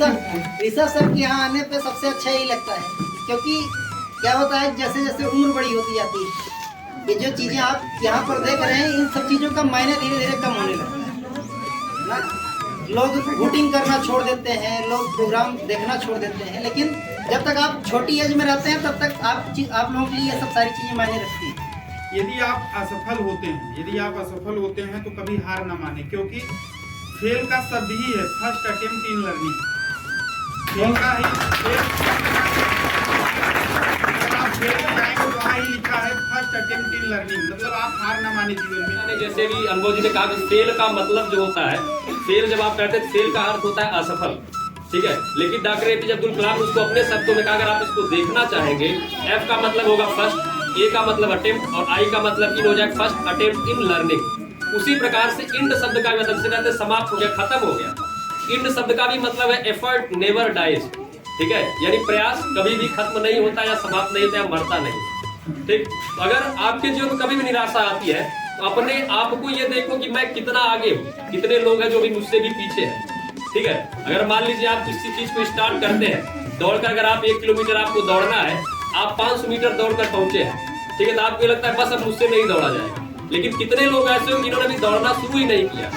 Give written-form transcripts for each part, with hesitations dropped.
Rishabh sir के यहाँ आने पे सबसे अच्छा यही लगता है, क्योंकि क्या होता है जैसे जैसे उम्र बड़ी होती जाती है, ये जो चीज़ें आप यहाँ पर देख रहे हैं इन सब चीज़ों का मायने धीरे धीरे कम होने लगता है ना। लोग वोटिंग करना छोड़ देते हैं, लोग प्रोग्राम देखना छोड़ देते हैं, लेकिन जब तक आप छोटी एज में रहते हैं तब तक आप लोगों के लिए ये सब सारी चीज़ें मायने रखती हैं। यदि आप असफल होते हैं तो कभी हार ना माने, क्योंकि फेल का शब्द ही है first attempt in learning. Fail का ही आप फेल जाएंगे तो वहाँ ही लिखा है फर्स्ट अटेम्प्ट इन लर्निंग, मतलब आप हार ना माने जीवन में। जैसे भी अनुभव जी ने कहा कि फेल का मतलब जो होता है, फेल जब आप कहते हैं फेल का अर्थ होता है असफल, ठीक है। लेकिन डॉक्टर एपीजे अब्दुल कलाम उसको अपने शब्दों में कहा, अगर आप इसको देखना चाहेंगे, एफ का मतलब होगा फर्स्ट, ए का मतलब अटेम्प्ट और आई का मतलब इन हो जाए फर्स्ट अटेम्प्ट इन लर्निंग। उसी प्रकार से इंड शब्द का मतलब जिसे कहते हैं समाप्त हो गया, खत्म हो गया। इंड शब्द का भी मतलब है एफर्ट नेवर डाइज, ठीक है, यानी प्रयास कभी भी खत्म नहीं होता या समाप्त नहीं होता या मरता नहीं, ठीक। तो अगर आपके जीवन में कभी भी निराशा आती है तो अपने आप को ये देखो कि मैं कितना आगे हूँ, कितने लोग हैं जो भी मुझसे भी पीछे हैं, ठीक है। अगर मान लीजिए आप किसी चीज को स्टार्ट करते हैं, दौड़कर अगर आप 1 किलोमीटर आपको दौड़ना है, आप 500 मीटर दौड़कर पहुंचे हैं, ठीक है, तो आपको लगता है बस अब मुझसे नहीं दौड़ा जाएगा। लेकिन कितने लोग ऐसे हो जिन्होंने भी दौड़ना शुरू ही नहीं किया,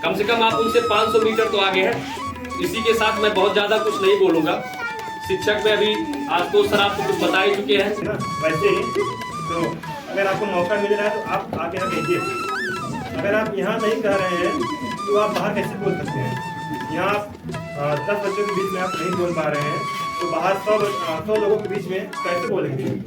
कम से कम आप उनसे 500 मीटर तो आगे हैं। इसी के साथ मैं बहुत ज्यादा कुछ नहीं बोलूंगा। शिक्षक में अभी आशुतोष सर आपको कुछ बता ही चुके हैं। वैसे ही तो अगर आपको मौका मिल रहा है तो आप आगे यहाँ कहिए। अगर आप यहाँ नहीं कह रहे हैं तो आप बाहर कैसे बोल सकते हैं? यहाँ आप 10 बच्चों के बीच में आप नहीं बोल पा रहे हैं तो बाहर 100 लोगों के बीच में कैसे बोलेंगे?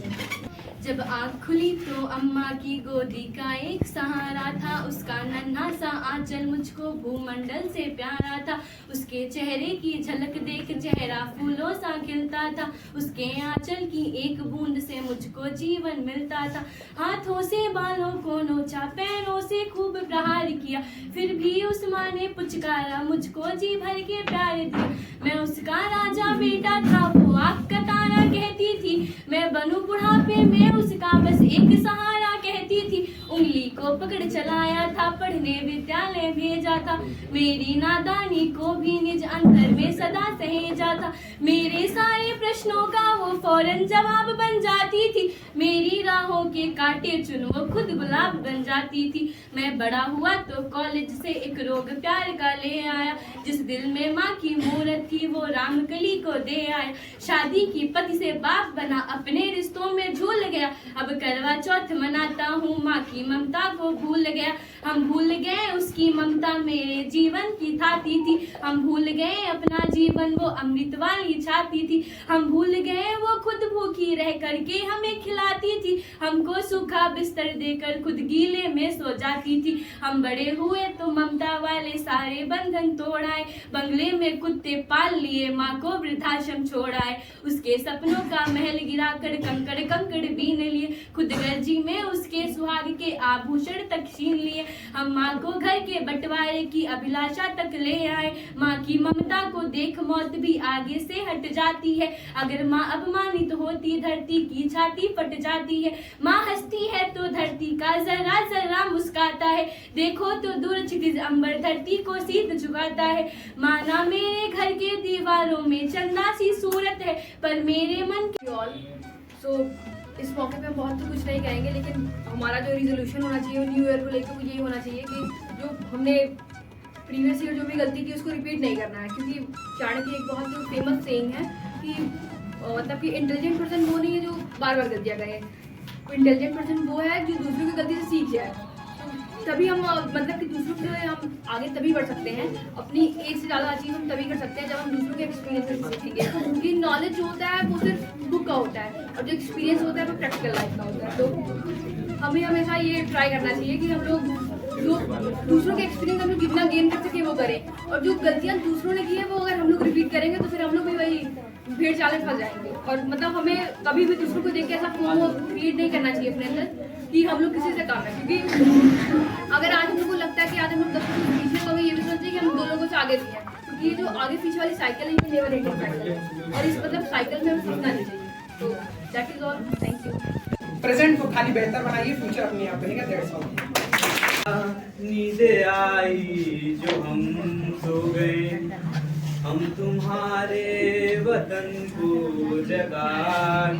जब आँख खुली तो अम्मा की गोदी का एक सहारा था, उसका नन्हा सा आंचल मुझको भूमंडल से प्यारा था, उसके चेहरे की झलक देख चेहरा फूलों सा खिलता था, उसके आंचल की एक बूंद से मुझको जीवन मिलता था। हाथों से बालों को नोचा, पैरों से खूब प्रहार किया, फिर भी उस माँ ने पुचकारा, मुझको जी भर के प्यार दिया। मैं उसका राजा बेटा था, वो आँख का तारा कहती थी, मैं बनूं बुढ़ापे में उसका बस एक सहारा कहती थी। उंगली को पकड़ चलाया था, पढ़ने विद्यालय भेजा था, मेरी नादानी को भी निज अंतर में सदा सहेजा था। मेरे सारे प्रश्नों का वो फौरन जवाब बन जाती थी, मेरी राहों के कांटे चुन वो खुद गुलाब बन जाती थी। मैं बड़ा हुआ तो कॉलेज से एक रोग प्यार का ले आया, जिस दिल में माँ की मूरत थी वो रामकली को दे आया। शादी की पति से बाप बना, अपने रिश्तों में झूल गया, अब करवा चौथ मनाता हूँ, माँ की ममता को भूल गया। हम भूल गए उसकी ममता मेरे जीवन की थाती थी, हम भूल गए अपना जीवन वो अमृत वाली छाती थी, हम भूल गए वो खुद भूखी रह करके हमें खिलाती थी, हमको सूखा बिस्तर देकर खुद गीले में सो जाती थी। हम बड़े हुए तो ममता वाले सारे बंधन तोड़ आए, बंगले में कुत्ते पाल लिए, माँ को वृद्धाश्रम छोड़ आए, उसके सपनों का महल गिरा कर कंकड़ कंकड़ बीन लिए, खुद गर्जी में उसके सुहाग के आभूषण तक छीन लिए। हम माँ को घर के बंटवारे की अभिलाषा तक ले आए, माँ की ममता को देख मौत भी आगे से हट जाती है, अगर माँ अपमानित होती धरती की छाती फट जाती है। माँ हंसती है तो धरती का जरा जरा मुस्काता है, देखो तो दूर क्षितिज अंबर धरती को शीत झुकाता है। माँ ना मेरे घर के दीवारों में चंदा सी सूरत है, पर मेरे मन की इस मौके पे हम बहुत तो कुछ नहीं कहेंगे, लेकिन हमारा जो रिजोल्यूशन होना चाहिए न्यू ईयर को लेकर वो यही होना चाहिए कि जो हमने प्रीवियस ईयर जो भी गलती की उसको रिपीट नहीं करना है। क्योंकि चाणक्य एक बहुत जो फेमस सेइंग है कि मतलब कि इंटेलिजेंट पर्सन वो नहीं है जो बार बार गलतियाँ करे, इंटेलिजेंट पर्सन वो है जो दूसरों की गलती से सीख जाए। तभी हम मतलब कि दूसरों से हम आगे तभी बढ़ सकते हैं, अपनी एज से ज़्यादा अचीव हम तभी कर सकते हैं जब हम दूसरों के एक्सपीरियंस से सीखेंगे। क्योंकि नॉलेज जो होता है वो सिर्फ बुक का होता है और जो एक्सपीरियंस होता है वो प्रैक्टिकल लाइफ का होता है। तो हमें हमेशा ये ट्राई करना चाहिए कि हम लोग जो दूसरों के एक्सपीरियंस हम लोग जितना गेन कर सके वो करें, और जो गलतियाँ दूसरों ने की है वो अगर हम लोग रिपीट करेंगे तो फिर हम लोग भी वही भेड़ चाल में फंस जाएंगे। और मतलब हमें कभी भी दूसरों को देख के ऐसा फोमो क्रिएट नहीं करना चाहिए अपने अंदर कि हम लोग किसी से कम है। क्योंकि अगर आज हम लोग को लगता है कि आज हम लोग 10 लोगों के पीछे, तो हमें ये भी सोचना चाहिए कि हम 2 लोगों से आगे भी हैं, क्योंकि ये जो आगे पीछे वाली साइकिल है ये नेवर एंडिंग साइकिल है और इस मतलब साइकिल में हमें सीखना नहीं चाहिए। तो that is all, thank you. Present को खाली बेहतर बनाइए, फ्यूचर अपने आप बनेगा। That's all. नींद आई जो हम सो गए, हम तुम्हारे वतन को जगा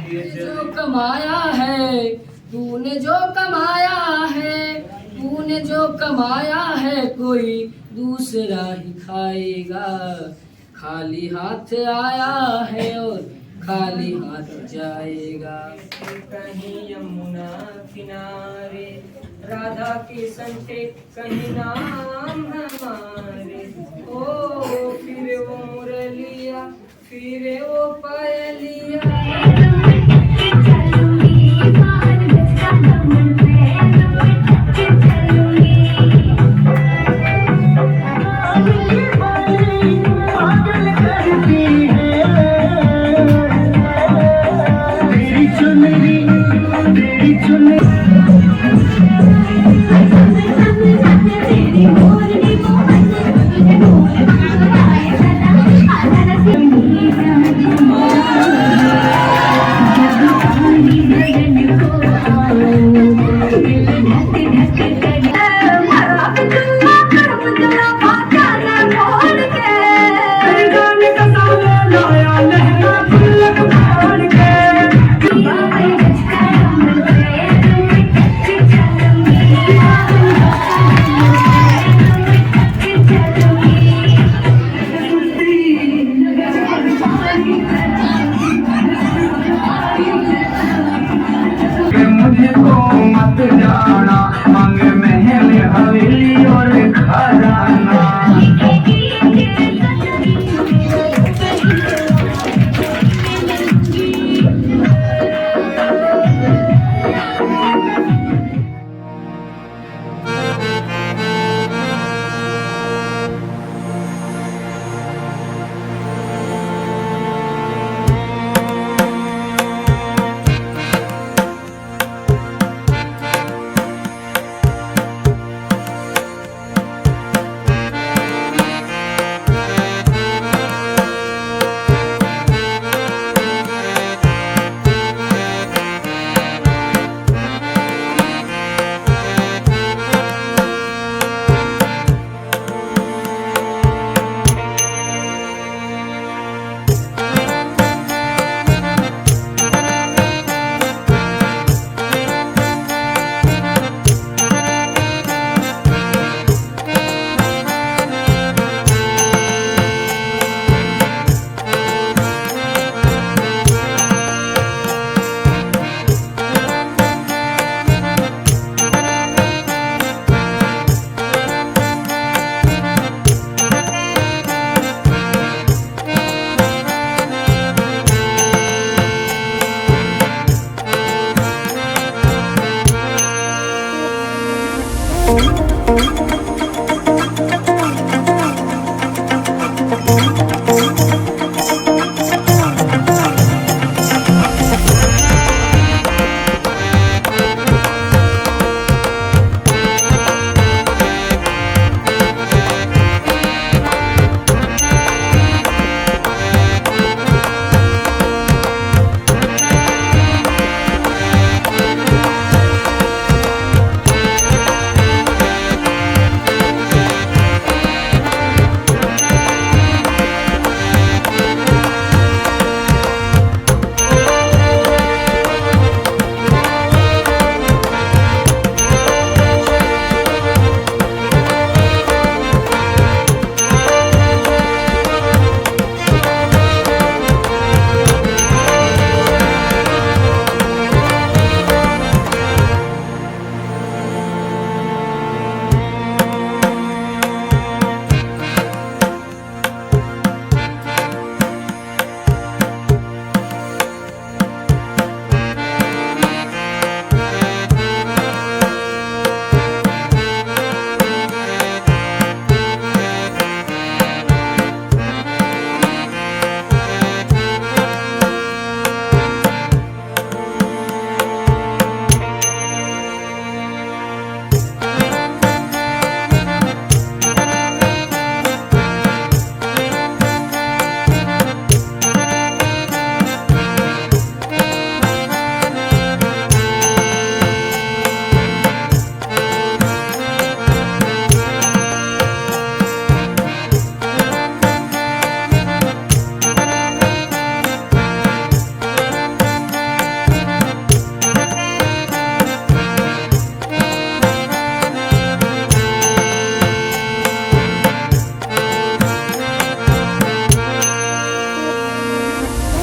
के जो कमाया है तूने, जो कमाया है तूने, जो कमाया है कोई दूसरा ही खाएगा। खाली हाथ आया है और खाली हाथ जाएगा। कहीं यमुना किनारे राधा के संते कहीं नाम हमारे। ओ फिर वो मुरलिया फिर वो पायलिया।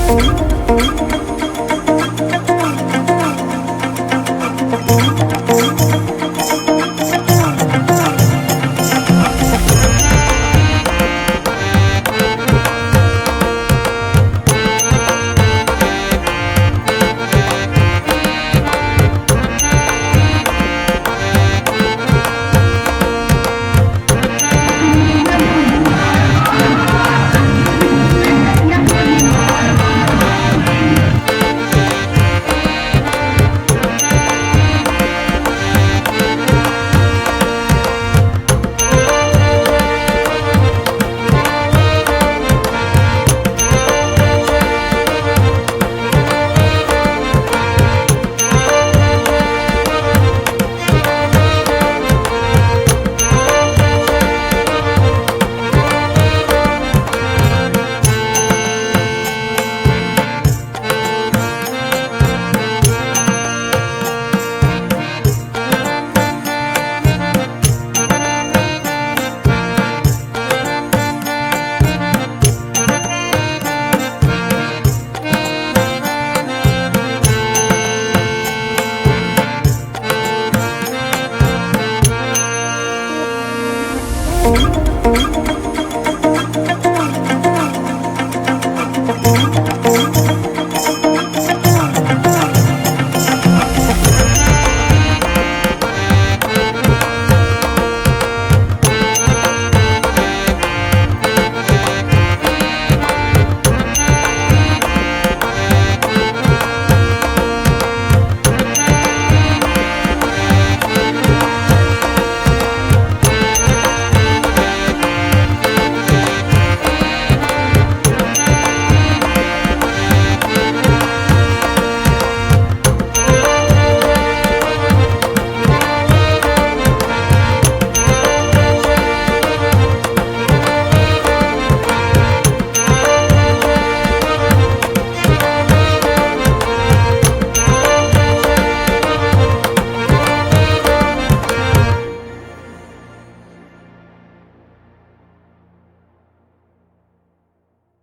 है।